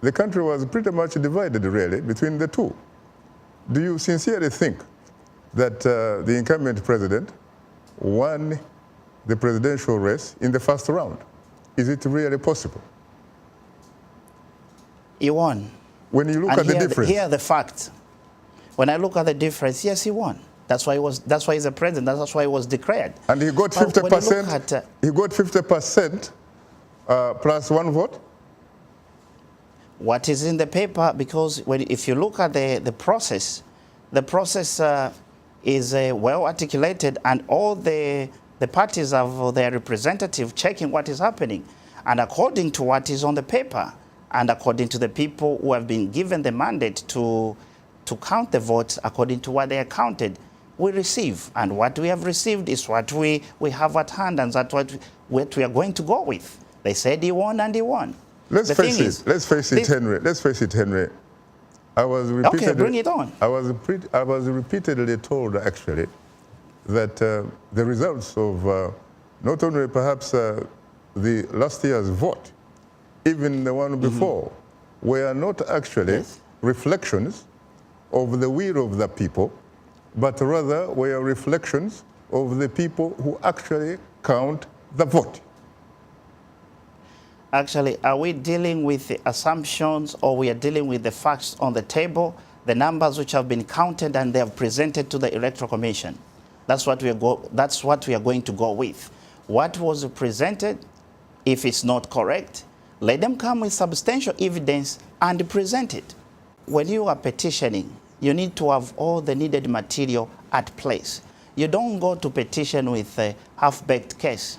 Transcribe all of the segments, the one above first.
the country was pretty much divided, really, between the two. Do you sincerely think that the incumbent president won the presidential race in the first round? Is it really possible? He won. When you look at the difference. Here are the facts. When I look at the difference, yes, he won. That's why he's a president. That's why he was declared. And he got 50%. He got 50% plus one vote. What is in the paper? Because if you look at the process is well articulated, and all the parties have their representative checking what is happening, and according to what is on the paper, and according to the people who have been given the mandate to count the votes according to what they are counted, we receive. And what we have received is what we have at hand, and that's what we are going to go with. They said he won, and he won. Let's face it, Henry. I was repeatedly, okay, bring it on. I was repeatedly told, actually, that the results of not only perhaps the last year's vote, even the one before, were not actually reflections of the will of the people, but rather were reflections of the people who actually count the vote. Actually, are we dealing with the assumptions, or we are dealing with the facts on the table, the numbers which have been counted and they have presented to the Electoral Commission? That's what we are going to go with. What was presented, if it's not correct, let them come with substantial evidence and present it. When you are petitioning, you need to have all the needed material at place. You don't go to petition with a half-baked case.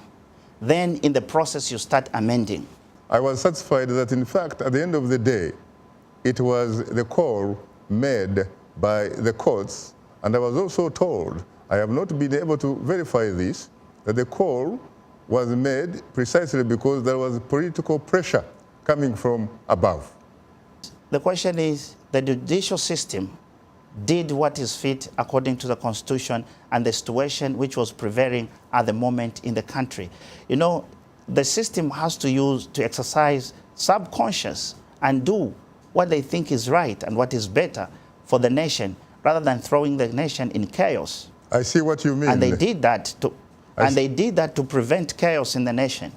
Then in the process, you start amending. I was satisfied that, in fact, at the end of the day, it was the call made by the courts, and I was also told, I have not been able to verify this, that the call was made precisely because there was political pressure coming from above. The question is, the judicial system did what is fit according to the Constitution and the situation which was prevailing at the moment in the country. You know, the system has to exercise subconscious and do what they think is right and what is better for the nation, rather than throwing the nation in chaos. I see what you mean. And they did that to prevent chaos in the nation.